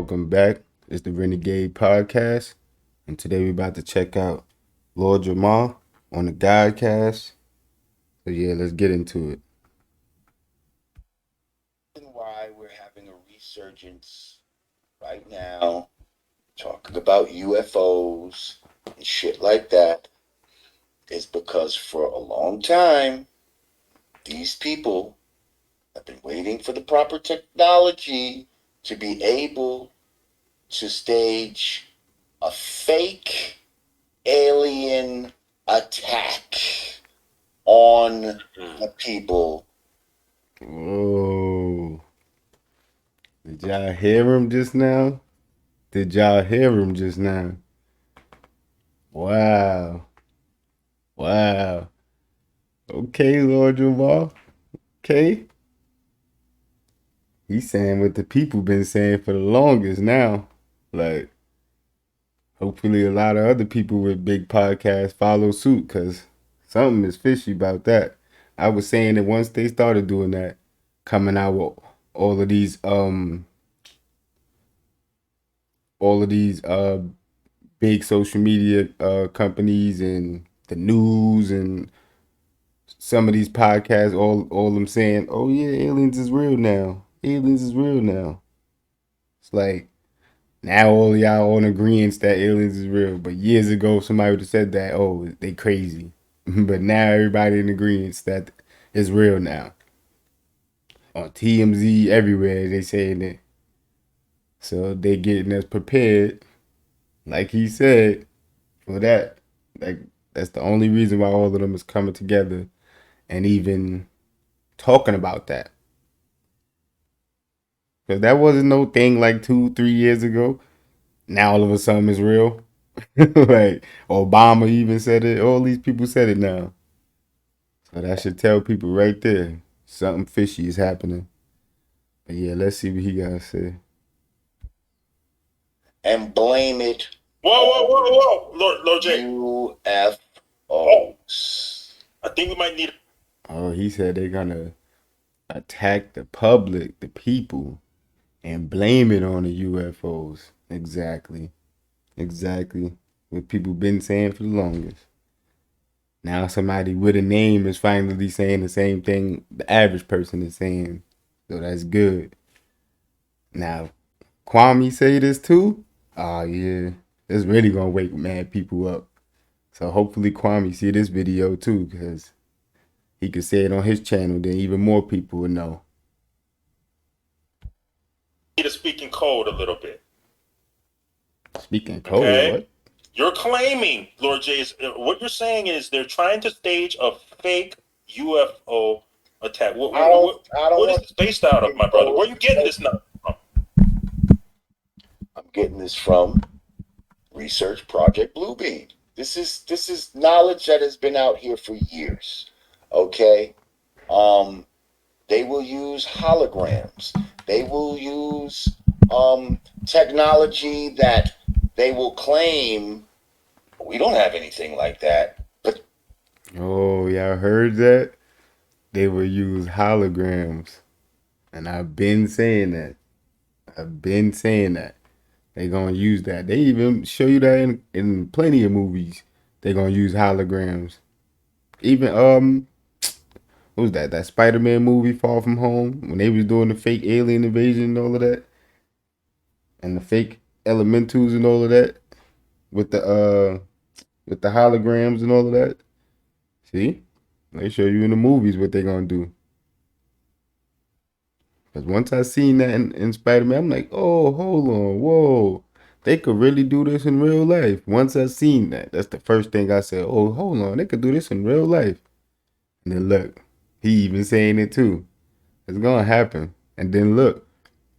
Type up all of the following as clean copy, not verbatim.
welcome back. It's the Renegade Podcast, and today we're about to check out Lord Jamar on the Godcast. So yeah, let's get into it. Why we're having a resurgence right now, talking about UFOs and shit like that, is because for a long time, these people have been waiting for the proper technology to be able to stage a fake alien attack on the people. Whoa. Did y'all hear him just now? Did y'all hear him just now? Wow. Wow. Okay, Lord Jamar. Okay. He's saying what the people been saying for the longest now. Like, hopefully a lot of other people with big podcasts follow suit because something is fishy about that. I was saying that once they started doing that, coming out with all of these all of these big social media companies and the news and some of these podcasts, all of them saying, "Oh yeah, aliens is real now. Aliens is real now." It's like now all y'all on agreement that aliens is real. But years ago, somebody would have said that, oh, they crazy. But now everybody in agreement that it's real now. On TMZ, everywhere, they saying it. So they getting us prepared, like he said, for that. Like that's the only reason why all of them is coming together and even talking about that. Because that wasn't no thing like 2, 3 years ago. Now all of a sudden it's real. Like Obama even said it. All these people said it now. So that should tell people right there something fishy is happening. But yeah, let's see what he got to say. And blame it Whoa, Lord J. UFOs. I think we might need. Oh, he said they're gonna attack the public, the people, and blame it on the UFOs. Exactly, exactly what people been saying for the longest. Now somebody with a name is finally saying the same thing the average person is saying. So that's good. Now, Kwame say this too? Oh yeah. It's really gonna wake mad people up. So hopefully Kwame see this video too, because he could say it on his channel, then even more people would know. To speak in code a little bit. Speaking code, Okay? what? You're claiming, Lord J, what you're saying is they're trying to stage a fake UFO attack. What is this based out of, my brother? Where are you getting this now from? I'm getting this from Research Project Bluebeam. This is knowledge that has been out here for years. Okay? Um they will use holograms. They will use technology that they will claim we don't have anything like that. But Oh, y'all heard that? They will use holograms. And I've been saying that. I've been saying that. They gonna use that. They even show you that in plenty of movies. They gonna use holograms. Even what was that? That Spider-Man movie, Far From Home, when they was doing the fake alien invasion and all of that, and the fake elementals and all of that, with the holograms and all of that. See, they show you in the movies what they gonna do. Because once I seen that in Spider-Man, I'm like, oh, hold on, whoa. They could really do this in real life. Once I seen that, that's the first thing I said, oh, hold on, they could do this in real life. And then look, he even saying it too. It's gonna happen. And then look,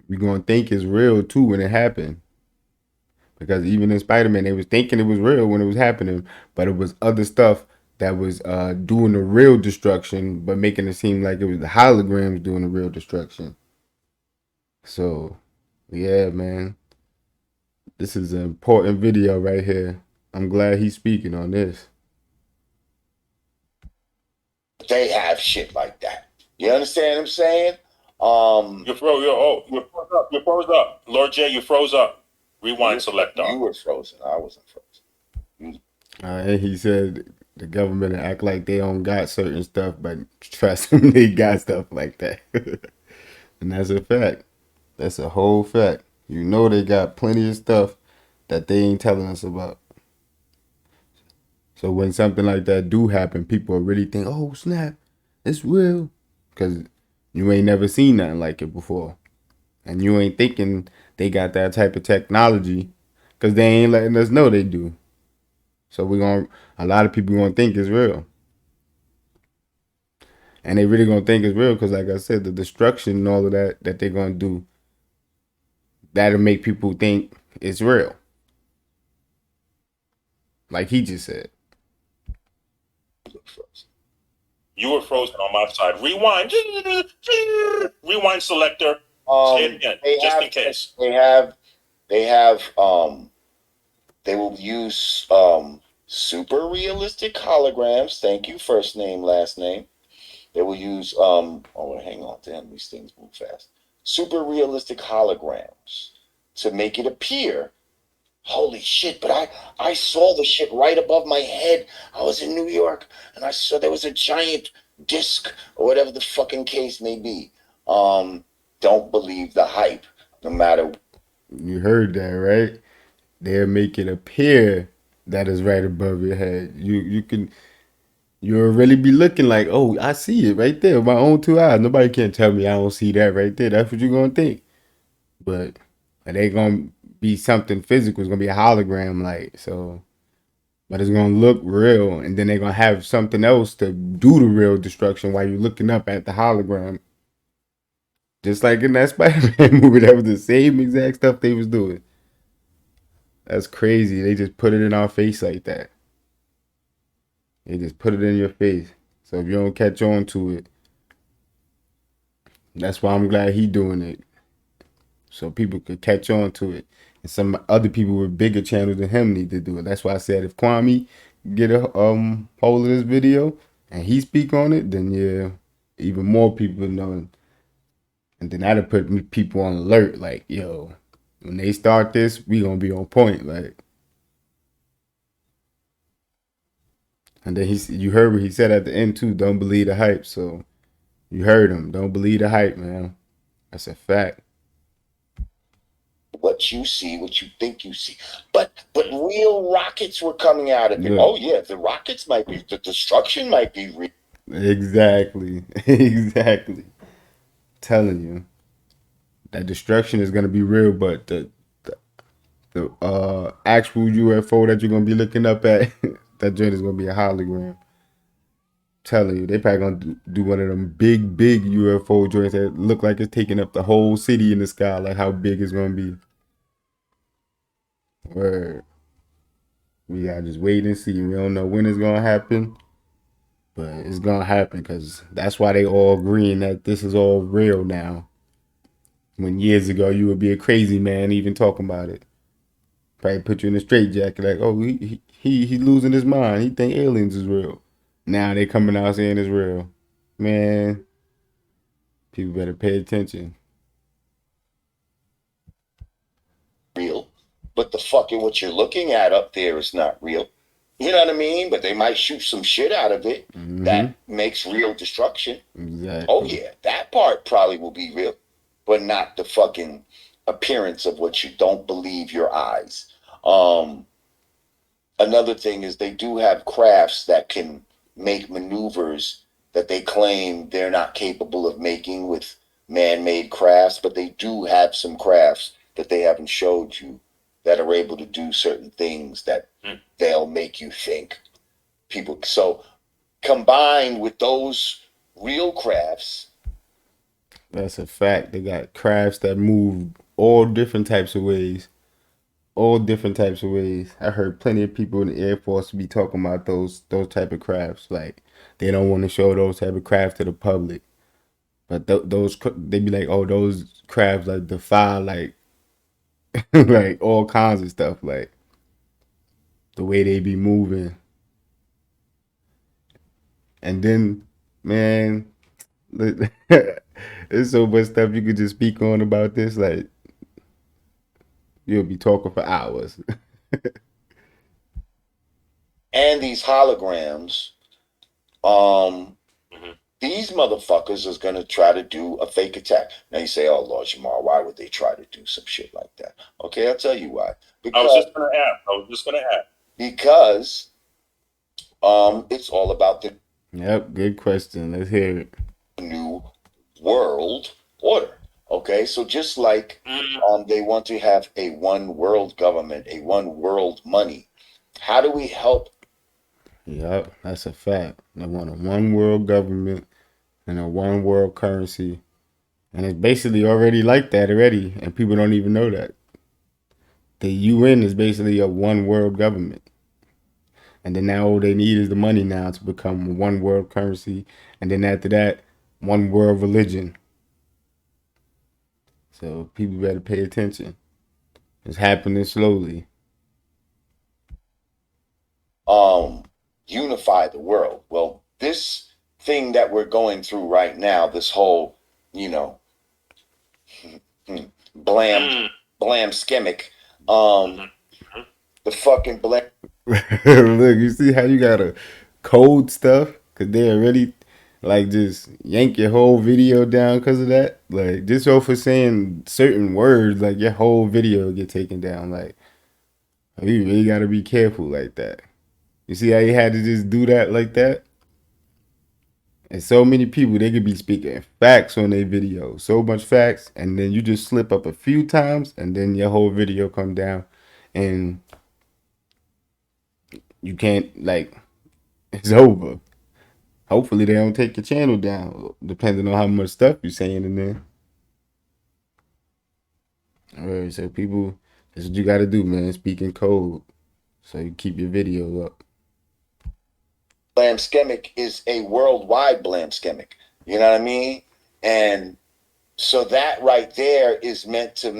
we're gonna think it's real too when it happened. Because even in Spider-Man, they was thinking it was real when it was happening, but it was other stuff that was doing the real destruction, but making it seem like it was the holograms doing the real destruction. So, yeah, man, this is an important video right here. I'm glad he's speaking on this. they have shit like that. You understand what I'm saying? You froze. You froze up. You froze up. Lord J, you froze up. Rewind selector. You were frozen. I wasn't frozen. And he said the government act like they don't got certain stuff, but trust them, they got stuff like that. And that's a fact. That's a whole fact. You know they got plenty of stuff that they ain't telling us about. So when something like that do happen, people really think, "Oh snap, it's real," because you ain't never seen nothing like it before, and you ain't thinking they got that type of technology, because they ain't letting us know they do. So a lot of people gonna think it's real, and they really gonna think it's real because, like I said, the destruction and all of that they're gonna do, that'll make people think it's real, like he just said. You were frozen on my side. Rewind. Rewind selector. Say it again, just in case. They have they will use super realistic holograms. Thank you, first name, last name. They will use hang on, damn, these things move fast. Super realistic holograms to make it appear. Holy shit, but I saw the shit right above my head. I was in New York and I saw there was a giant disc or whatever the fucking case may be. Don't believe the hype, no matter. You heard that, right? They'll make it appear that is right above your head. You'll really be looking like, oh, I see it right there with my own two eyes. Nobody can tell me I don't see that right there. That's what you're gonna think. But it ain't gonna be something physical. It's gonna be a hologram, like so. But it's gonna look real, and then they're gonna have something else to do the real destruction while you're looking up at the hologram. Just like in that Spider-Man movie, that was the same exact stuff they was doing. That's crazy. They just put it in our face like that. They just put it in your face. So if you don't catch on to it, that's why I'm glad he doing it. So people could catch on to it. And some other people with bigger channels than him need to do it. That's why I said if Kwame get a hold of this video and he speak on it, then yeah, even more people know. And then that'll put people on alert. Like, yo, when they start this, we gonna be on point. Like, and then you heard what he said at the end too. Don't believe the hype. So you heard him. Don't believe the hype, man. That's a fact. What you see, what you think you see, but real rockets were coming out of it. Yeah. Oh yeah, the rockets might be, the destruction might be real. Exactly, exactly. Telling you that destruction is gonna be real, but the actual UFO that you're gonna be looking up at, that joint is gonna be a hologram. Telling you, they probably gonna do one of them big UFO joints that look like it's taking up the whole city in the sky, like how big it's gonna be. Where we gotta just wait and see. We don't know when it's gonna happen, but it's gonna happen because that's why they all agreeing that this is all real now. When years ago you would be a crazy man even talking about it. Probably put you in a straitjacket like, oh, he losing his mind. He think aliens is real. Now they coming out saying it's real. Man, people better pay attention. Real, but the fucking what you're looking at up there is not real. You know what I mean? But they might shoot some shit out of it that makes real destruction. Exactly. Oh yeah, that part probably will be real, but not the fucking appearance of what you don't believe your eyes. Another thing is they do have crafts that can make maneuvers that they claim they're not capable of making with man-made crafts, but they do have some crafts that they haven't showed you that are able to do certain things that they'll make you think people. So combined with those real crafts, that's a fact. They got crafts that move all different types of ways. All different types of ways. I heard plenty of people in the Air Force be talking about those type of crafts. Like they don't want to show those type of crafts to the public, but those they be like, oh, those crafts like defy like like all kinds of stuff. Like the way they be moving, and then man, There's so much stuff you could just speak on about this. Like you'll be talking for hours. And these holograms, um, Mhm. these motherfuckers is gonna try to do a fake attack. Now you say, "Oh Lord Jamar, why would they try to do some shit like that?" Okay, I'll tell you why. I was Because just gonna ask. I was just gonna ask. because it's all about the Yep, good question. Let's hear it. new world order. Okay, so just like Mm. they want to have a one world government, a one world money. How do we help Yep, that's a fact. They want a one world government and a one world currency. And it's basically already like that already, and people don't even know that. The UN is basically a one world government. And then now all they need is the money now to become one world currency. And then after that, one world religion. So people better pay attention. It's happening slowly. um unify the world? Well, this thing that we're going through right now, this whole, you know, blam Mm. blam skimmick, Mhm. the fucking blam Look, you see how you gotta code stuff? Cause they already like just yank your whole video down because of that. Like just for saying certain words, like your whole video get taken down. Like you really gotta be careful like that. You see how you had to just do that like that? And so many people they could be speaking facts on their video, so much facts, and then you just slip up a few times, and then your whole video come down, and you can't like it's over. Hopefully they don't take your channel down, depending on how much stuff you're saying in there. All right, so people, that's what you got to do, man. Speak in code, so you keep your video up. skimmick is a worldwide blam skimmick. You know what I mean? And so that right there is meant to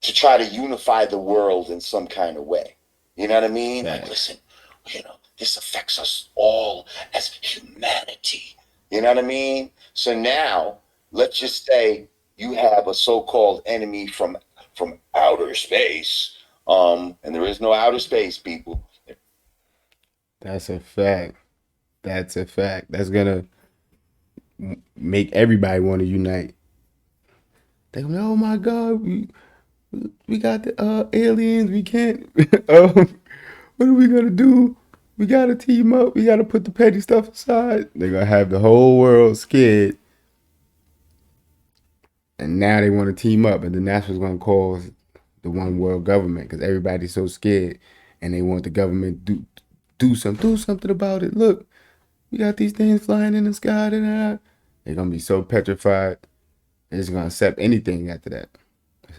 try to unify the world in some kind of way. You know what I mean? Like, Facts. listen, this affects us all as humanity. You know what I mean? So now, let's just say you have a so-called enemy from outer space, and there is no outer space, people. That's a fact. That's a fact. That's gonna make everybody want to unite. They go, oh my God, we got the aliens. We can't. What are we gonna do? We gotta team up. We gotta put the petty stuff aside. They're gonna have the whole world scared, and now they want to team up, and then that's what's gonna cause the one world government because everybody's so scared, and they want the government to do something about it. Look, we got these things flying in the sky. They're gonna be so petrified. They're just gonna accept anything after that.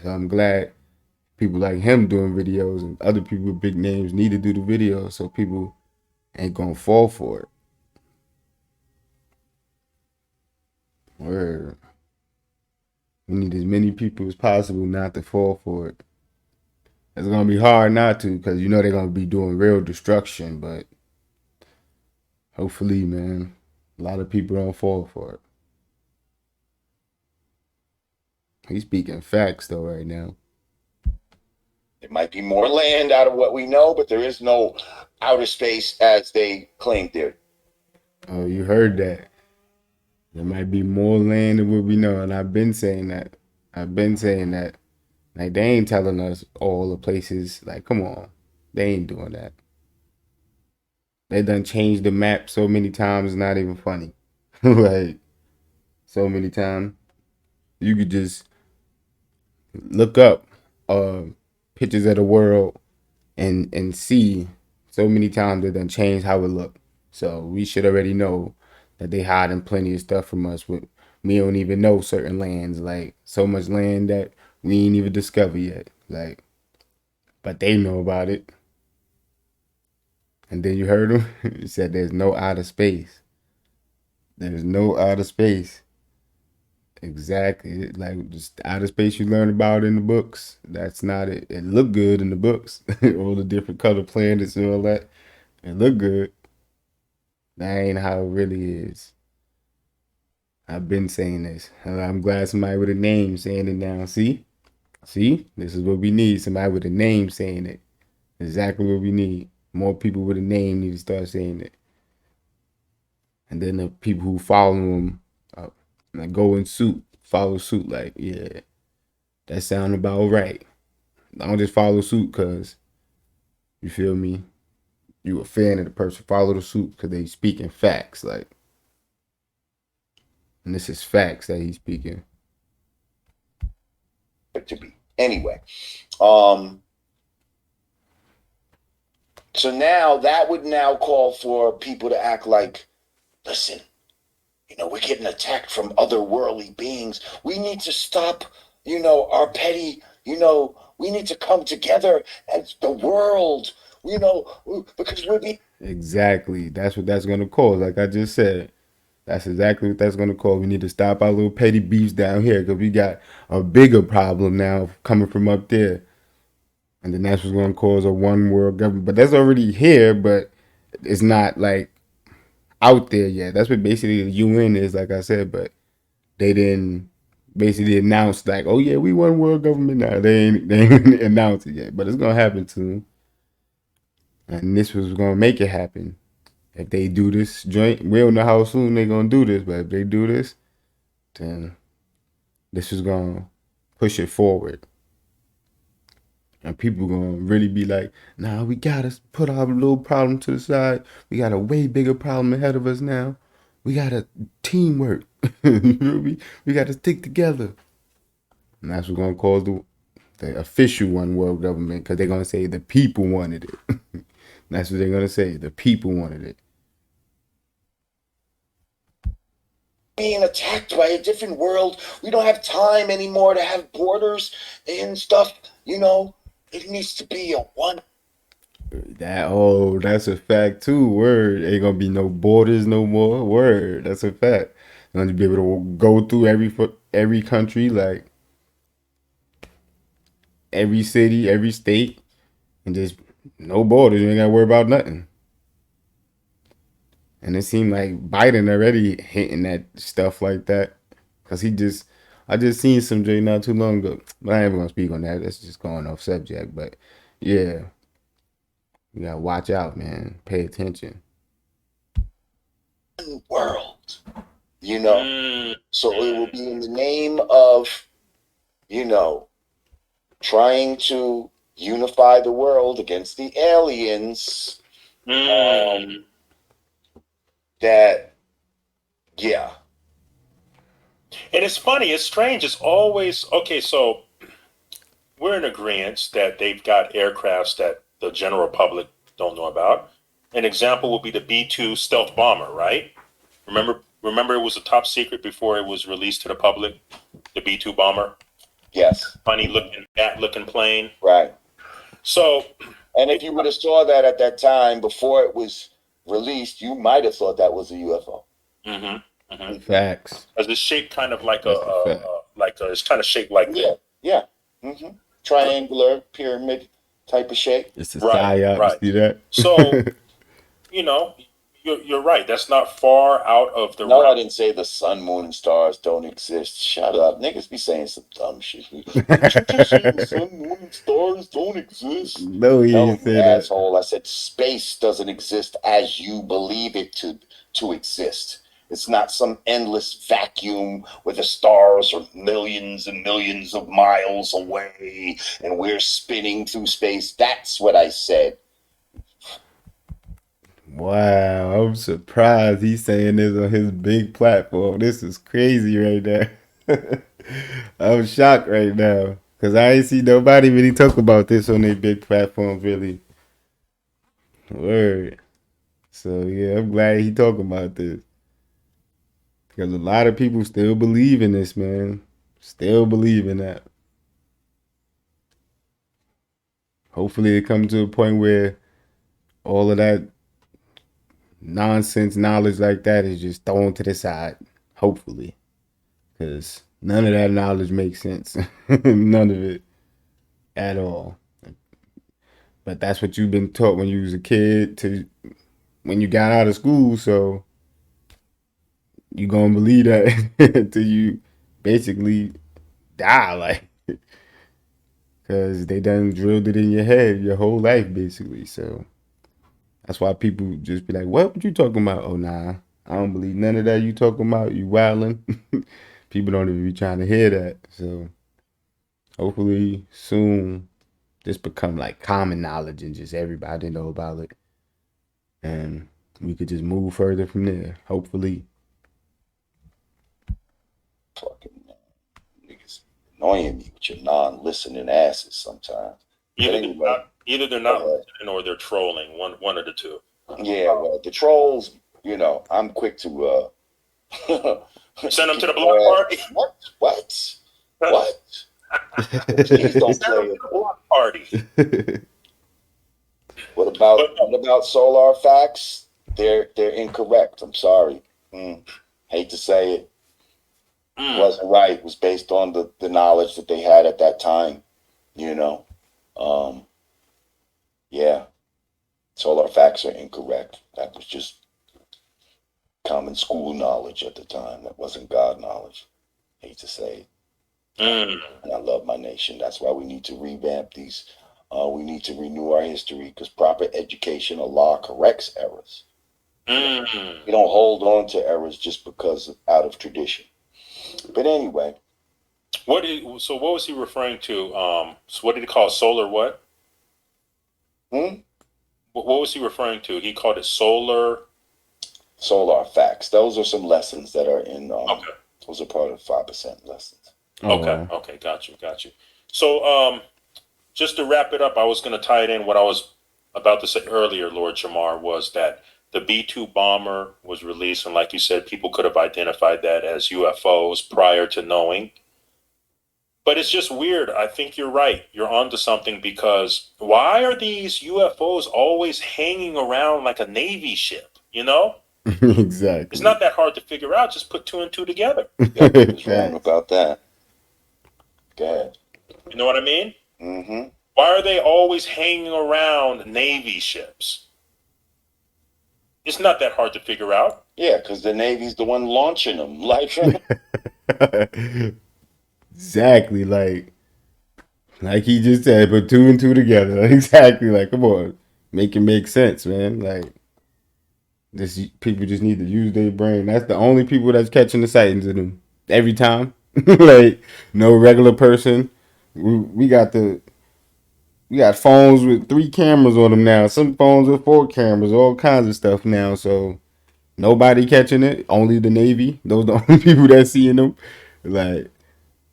So I'm glad people like him doing videos and other people with big names need to do the videos so people ain't gonna fall for it. Word. We need as many people as possible not to fall for it. It's gonna be hard not to because you know they're gonna be doing real destruction, but hopefully, man, a lot of people don't fall for it. He's speaking facts though right now. There might be more land out of what we know, but there is no outer space as they claimed there. Oh, you heard that. There might be more land than what we know, and I've been saying that. I've been saying that. Like they ain't telling us all the places. Like, come on, they ain't doing that. They done changed the map so many times, it's not even funny. Like so many times, you could just look up uh pictures of the world and see so many times they done changed how it look. So we should already know that they hiding plenty of stuff from us. We don't even know certain lands, like so much land that we ain't even discovered yet. Like, but they know about it. And then you heard him. He said there's no outer space. There's no outer space. Exactly. Like just outer space you learn about in the books. That's not it. It looked good in the books. All the different color planets and all that. It looked good. That ain't how it really is. I've been saying this. I'm glad somebody with a name saying it now. See, this is what we need. Somebody with a name saying it. Exactly what we need. More people with a name need to start saying it. And then the people who follow them, like go in suit, follow suit. Like, yeah, that sound about right. Don't just follow suit because you feel me. You a fan of the person. Follow the suit because they speaking facts. Like, and this is facts that he's speaking. To be anyway. So now that would now call for people to act like, listen, we're getting attacked from otherworldly beings. We need to stop, our petty, we need to come together as the world, because we're being. Exactly. That's what that's gonna cause. Like I just said, that's exactly what that's gonna cause. We need to stop our little petty beefs down here because we got a bigger problem now coming from up there, and then that's what's gonna cause a one world government. But that's already here, but it's not like out there yet. That's what basically the UN is, like I said. But they didn't basically announce like, oh yeah, we one world government now. They ain't announced it yet, but it's gonna happen soon, and this was gonna make it happen. If they do this joint, we don't know how soon they're gonna do this, but if they do this, then this is gonna push it forward. And people gonna really be like, nah, we gotta put our little problem to the side. We got a way bigger problem ahead of us now. We gotta teamwork. You feel me? We gotta stick together. And that's what's gonna cause the official one world government, because they're gonna say the people wanted it. That's what they're gonna say. The people wanted it. Being attacked by a different world. We don't have time anymore to have borders and stuff. It needs to be a one. That's a fact too. Word. Ain't gonna be no borders no more. Word. That's a fact. You're gonna be able to go through every country, like every city, every state, and just no borders. You ain't gotta worry about nothing. And it seemed like Biden already hinting at stuff like that, cause I just seen some J not too long ago. But I ain't even gonna speak on that. That's just going off subject. But yeah, you gotta watch out, man. Pay attention. World, so it will be in the name of, trying to unify the world against the aliens. That, yeah. And it's funny, it's strange. It's always okay. So we're in agreement that they've got aircrafts that the general public don't know about. An example would be the B-2 stealth bomber, right? Remember, it was a top secret before it was released to the public. The B-2 bomber. Yes. Funny looking, bat looking plane. Right. So, and if you would have saw that at that time before it was released, you might have thought that was a UFO. Mm-hmm. Mm-hmm. Facts. Because it's shaped kind of like it's kind of shaped like that. Yeah. Mm-hmm. Triangular pyramid type of shape. It's a psyop. Right. You see that? So, you're right. That's not far out of the. No, I didn't say the sun, moon, and stars don't exist. Shut up, niggas be saying some dumb shit. The sun, moon, and stars don't exist. No, you didn't say that. Asshole. I said space doesn't exist as you believe it to exist. It's not some endless vacuum where the stars are millions and millions of miles away and we're spinning through space. That's what I said. Wow, I'm surprised he's saying this on his big platform. This is crazy right now. I'm shocked right now because I ain't see nobody really talk about this on their big platforms, really. Word. So yeah, I'm glad he talking about this because a lot of people still believe in this, man. Still believe in that. Hopefully, it comes to a point where all of that nonsense knowledge like that is just thrown to the side. Hopefully. Because none of that knowledge makes sense. None of it at all. But that's what you've been taught when you was a kid to when you got out of school. So You gonna believe that until you basically die, like, because they done drilled it in your head your whole life, basically. So that's why people just be like, "What you talking about?" Oh, nah, I don't believe none of that you talking about. You wildin'. People don't even be trying to hear that. So hopefully soon this become like common knowledge and just everybody know about it, and we could just move further from there. Hopefully. Fucking niggas annoying me with your non-listening asses sometimes. But anyway, Either they're go not ahead. listening or they're trolling. One of the two. Yeah, well, the trolls, I'm quick to Send them to the kick block their ass. party. What? What? What? Please don't Send them play to it. the block party. What But about solar facts? They're incorrect. I'm sorry. Hate to say it. Wasn't right. It was based on the knowledge that they had at that time. You know. Um, yeah. Solar facts are incorrect. That was just common school knowledge at the time. That wasn't God knowledge. Hate to say it. And I love my nation. That's why we need to revamp these. We need to renew our history because proper education or law corrects errors. We don't hold on to errors just because out of tradition. But anyway, so what was he referring to? So what did he call solar what? hmm? What was he referring to? He called it solar. Solar facts. Those are some lessons that are in. Okay. Those are part of 5% lessons. Okay. Oh, Okay. Got you. Got you. So just to wrap it up, I was going to tie it in. What I was about to say earlier, Lord Jamar, was that the B 2 bomber was released, and like you said, people could have identified that as UFOs prior to knowing. But it's just weird. I think you're right. You're onto something because why are these UFOs always hanging around like a Navy ship? You know, it's exactly. not that hard to figure out. Just put two and two together. Yep, he was wrong Facts. about that. Go ahead. You know what I mean? Mm-hmm. Why are they always hanging around Navy ships? It's not that hard to figure out. Yeah, because the Navy's the one launching them. Like, Exactly. Like he just said, put two and two together. Exactly. Like, come on, make it make sense, man. Like, this people just need to use their brain. That's the only people that's catching the sightings of them every time. Like, no regular person. We got we got phones with 3 cameras on them now. Some phones with 4 cameras. All kinds of stuff now. So nobody catching it. Only the Navy. Those the only people that seeing them. Like,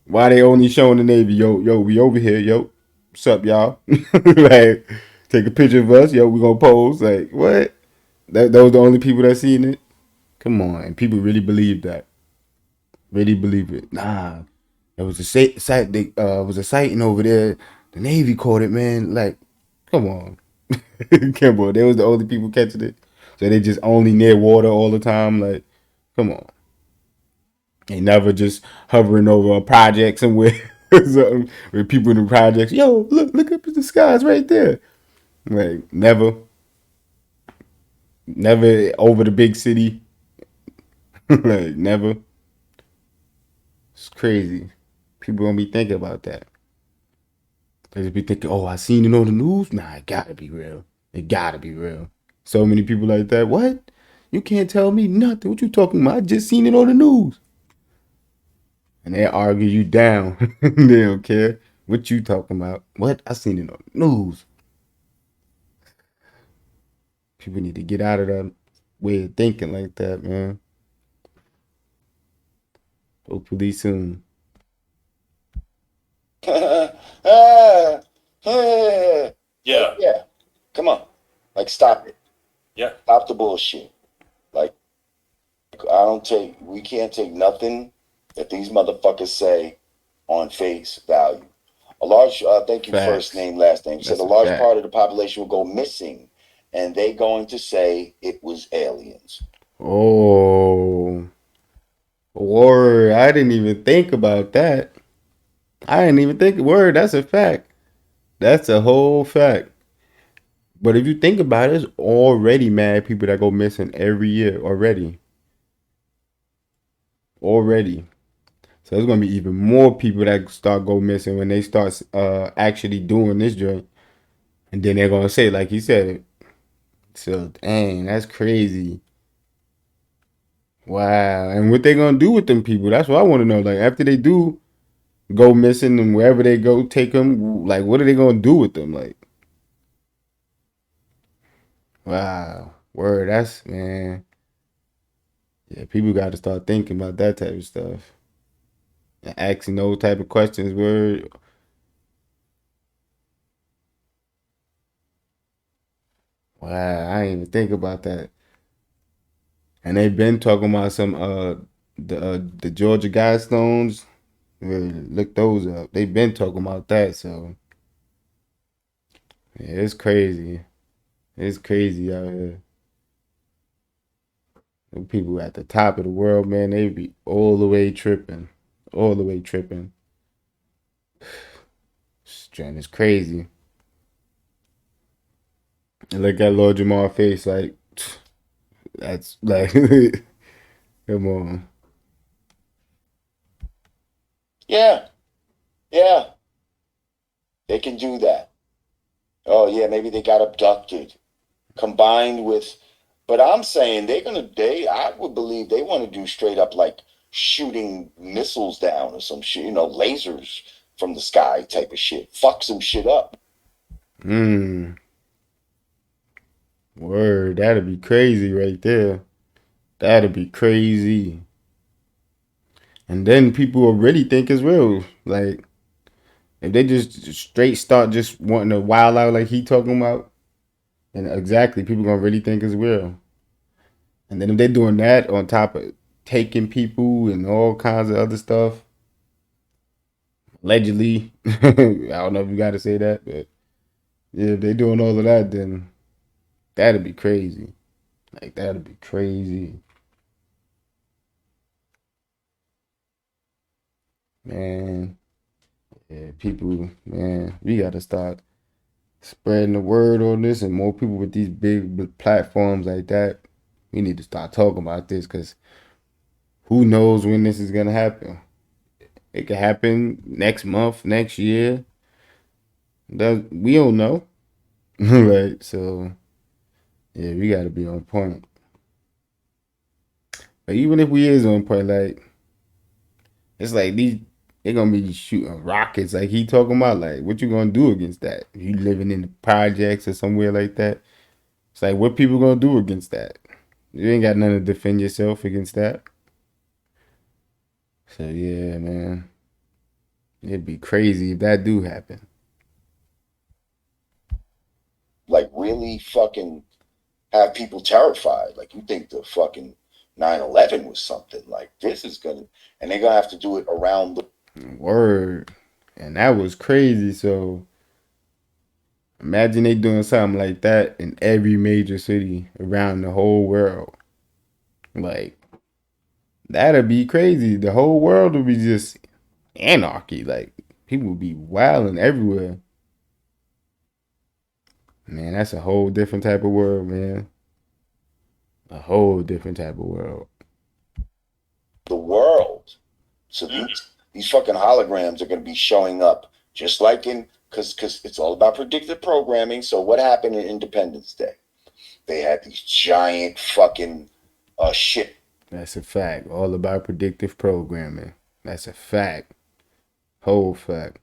why they only showing the Navy? Yo, we over here. Yo, what's up, y'all? Like, take a picture of us. Yo, we gonna pose. Like, what? Those the only people that seen it. Come on, and people really believe that. Really believe it. Nah, it was a site. They was a sighting over there. The Navy caught it, man. Like, come on, come on. They was the only people catching it. So they just only near water all the time. Like, come on. They never just hovering over a project somewhere. Something with people in the projects. Yo, look up at the skies right there. Like, never over the big city. Like, never. It's crazy. People gonna be thinking about that. They be thinking, oh, I seen it on the news. Nah, it gotta be real. It gotta be real. So many people like that. What? You can't tell me nothing. What you talking about? I just seen it on the news. And they argue you down. They don't care what you talking about. What? I seen it on the news. People need to get out of that way of thinking like that, man. Hopefully soon. ah, like, Yeah. yeah, come on. Like, stop it. Yeah. Stop the bullshit. Like, we can't take nothing that these motherfuckers say on face value. Thank you, first Facts. name, last name. Said That's a a large fact. part of the population will go missing, and they going to say it was aliens. Oh, word. I didn't even think about that. I didn't even think. Word. That's a fact. That's a whole fact. But if you think about it, it's already mad people that go missing every year already. already. So there's gonna be even more people that start go missing when they start actually doing this joint, and then they're gonna say, like you said, so dang, that's crazy. Wow, and what they gonna do with them people? That's what I want to know. Like after they do go missing and wherever they go, take them. Like what are they gonna do with them? Like wow, word. That's man. Yeah, people got to start thinking about that type of stuff and asking those type of questions. Word. Wow, I didn't even think about that. And they've been talking about some the Georgia Guidestones. Really look those up. They've been talking about that. So yeah, it's crazy. It's crazy out here. Them people at the top of the world, man, they be all the way tripping, all the way tripping. Strand is crazy. And look at Lord Jamar face, like that's like, come on. Yeah, yeah, they can do that. Oh yeah, maybe they got abducted, combined with. But I'm saying I would believe they want to do straight up like shooting missiles down or some shit, lasers from the sky type of shit. Fuck some shit up. Mm, word, that'd be crazy right there. That'd be crazy. And then people will really think it's real. Like if they just straight start just wanting to wild out like he talking about, and exactly people gonna really think it's real. And then if they're doing that on top of taking people and all kinds of other stuff, allegedly, I don't know if you got to say that, but yeah, if they doing all of that, then that'd be crazy. Like that'd be crazy, man. Yeah, people, man, we gotta start spreading the word on this, and more people with these big platforms like that. We need to start talking about this because who knows when this is gonna happen? It could happen next month, next year. That we don't know, right? So yeah, we gotta be on point. But even if we is on point, like it's like they gonna be shooting rockets like he talking about. Like what you gonna do against that? If you living in the projects or somewhere like that, it's like what people gonna do against that? You ain't got nothing to defend yourself against that. So yeah, man, it'd be crazy if that do happen. Like really fucking have people terrified. Like you think the fucking 9/11 was something. Like this is gonna, and they're gonna have to do it around the Word, and that was crazy. So imagine they doing something like that in every major city around the whole world. Like that'd be crazy. The whole world would be just anarchy. Like people would be wilding everywhere. Man, that's a whole different type of world, man. A whole different type of world. the world. So these fucking holograms are gonna be showing up just like in because it's all about predictive programming. So what happened in Independence Day? They had these giant fucking ship That's a fact. All about predictive programming. That's a fact. Whole fact.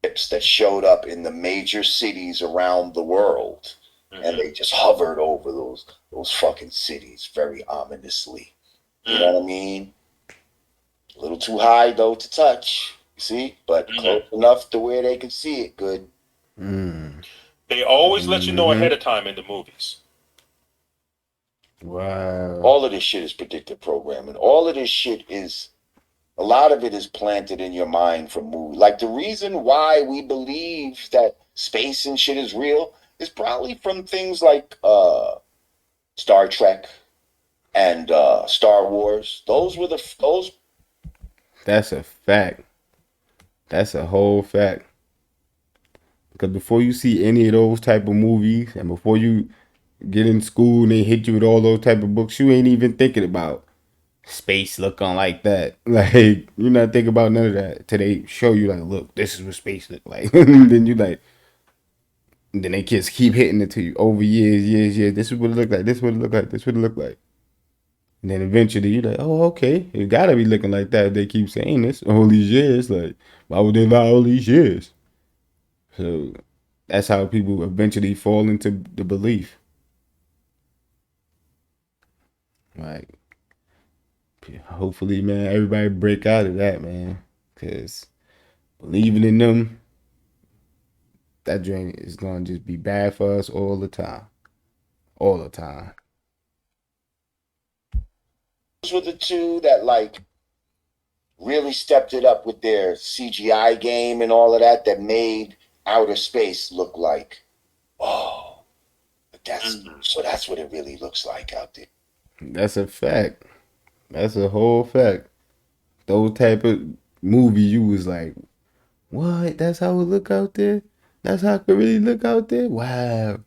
ships that showed up in the major cities around the world, and they just hovered over those fucking cities very ominously. You know what I mean? A little too high though to touch. You see, but close enough to where they can see it good. Mm. They always let you know ahead Mm-hmm. of time in the movies. Wow. All of this shit is predictive programming. All of this shit is a lot of it is planted in your mind from movies. Like the reason why we believe that space and shit is real is probably from things like Star Trek and Star Wars. Those That's a fact. That's a whole fact. Because before you see any of those type of movies, and before you get in school and they hit you with all those type of books, you ain't even thinking about space looking like that. Like you not think about none of that till they show you like, look, this is what space look like. Then you like, then they just keep hitting it to you over years. This is what it look like. This is what it look like. This is what it look like. And then eventually you're like, oh, okay, it gotta be looking like that. They keep saying this all these years. Like, why would they lie all these years? So that's how people eventually fall into the belief. Like, hopefully, man, everybody break out of that, man. Cause believing in them, that drink is gonna just be bad for us all the time. All the time. Those were the two that like really stepped it up with their CGI game and all of that. That made outer space look like, oh, but that's what it really looks like out there. That's a fact. That's a whole fact. Those type of movies, you was like, what? That's how it look out there? That's how it could really look out there? Wow.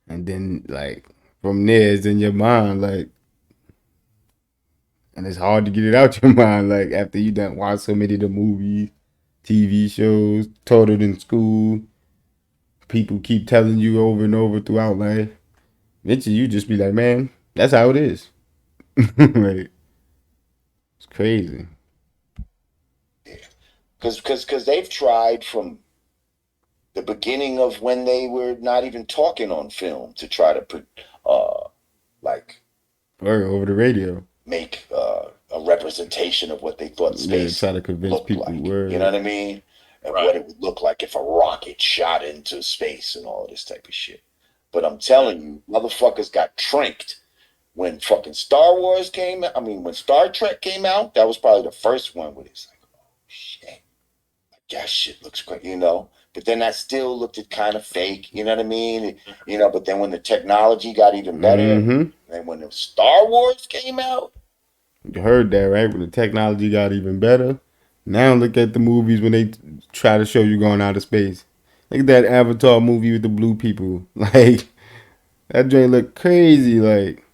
And then like from there, it's in your mind, like, and it's hard to get it out your mind, like after you done watch so many of the movies, TV shows, taught it in school, people keep telling you over and over throughout life. Eventually, you just be like, man, that's how it is. Like, it's crazy. Because they've tried from the beginning of when they were not even talking on film to try to like Or over the radio. make a representation of what they thought Yeah, space try to convince looked people like. You know word. what I mean? And what Right. it would look like if a rocket shot into space and all this type of shit. But I'm telling you, motherfuckers got tricked when fucking Star Wars came out. I mean, when Star Trek came out, that was probably the first one where it's like, oh shit, that shit looks great, you know. But then that still looked it kind of fake, you know what I mean? You know, but then when the technology got even better, Mm-hmm. and when the Star Wars came out, You heard that, right? When the technology got even better. Now look at the movies when they try to show you going out of space. Look at that Avatar movie with the blue people. Like, that joint look crazy. Like,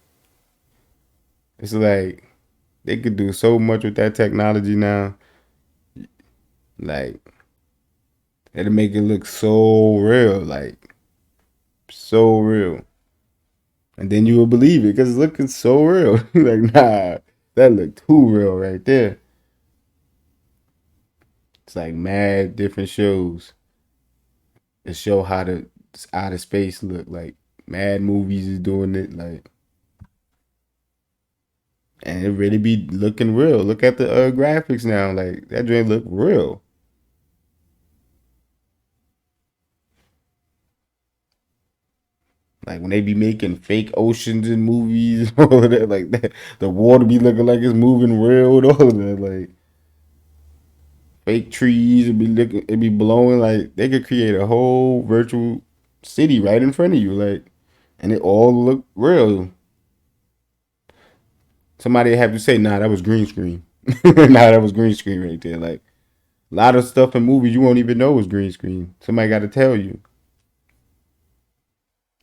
it's like they could do so much with that technology now. Like, it'll make it look so real. Like, so real. And then you will believe it because it's looking so real. Like, nah, that looked too real right there. It's like mad different shows that show how the outer space look. Like mad movies is doing it. Like, and it really be looking real. Look at the graphics now. Like that joint look real. Like when they be making fake oceans in movies, all of that, like that, the water be looking like it's moving real, and all of that, like fake trees, it be blowing. Like they could create a whole virtual city right in front of you, like, and it all look real. Somebody have to say, nah, that was green screen. Nah, that was green screen right there. Like a lot of stuff in movies you won't even know was green screen. Somebody got to tell you.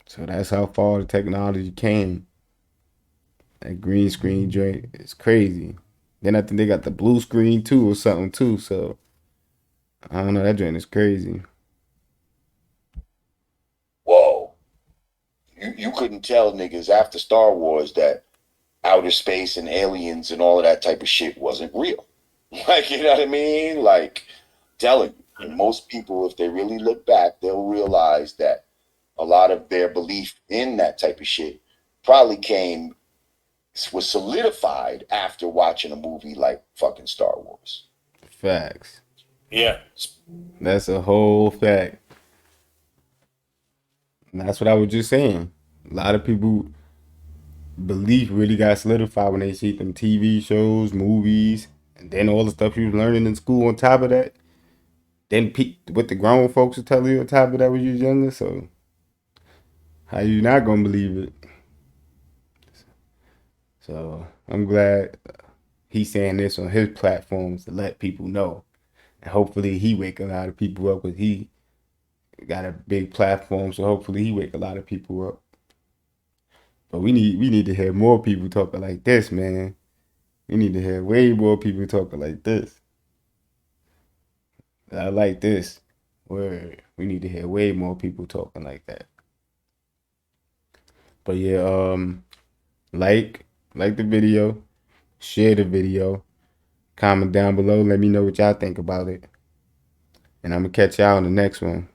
So that's how far the technology came. That green screen joint is crazy. Then I think they got the blue screen too or something too. So I don't know. That joint is crazy. whoa, you couldn't tell niggas after Star Wars that outer space and aliens and all of that type of shit wasn't real. Like, you know what I mean? Like, telling you. And Mhm. most people, if they really look back, they'll realize that a lot of their belief in that type of shit probably was solidified after watching a movie like fucking Star Wars. Facts. Yeah. That's a whole fact. And that's what I was just saying. A lot of people belief really got solidified when they see them TV shows, movies, and then all the stuff you was learning in school on top of that. Then what the grown folks are telling you on top of that when you was younger. So how you not gonna believe it? So I'm glad he's saying this on his platforms to let people know, and hopefully he wake a lot of people up because he got a big platform. So hopefully he wake a lot of people up. But we need to hear more people talking like this, man. We need to hear way more people talking like this. I like this. Word. We need to hear way more people talking like that. But yeah, like the video, share the video, comment down below. Let me know what y'all think about it. And I'm gonna catch y'all in the next one.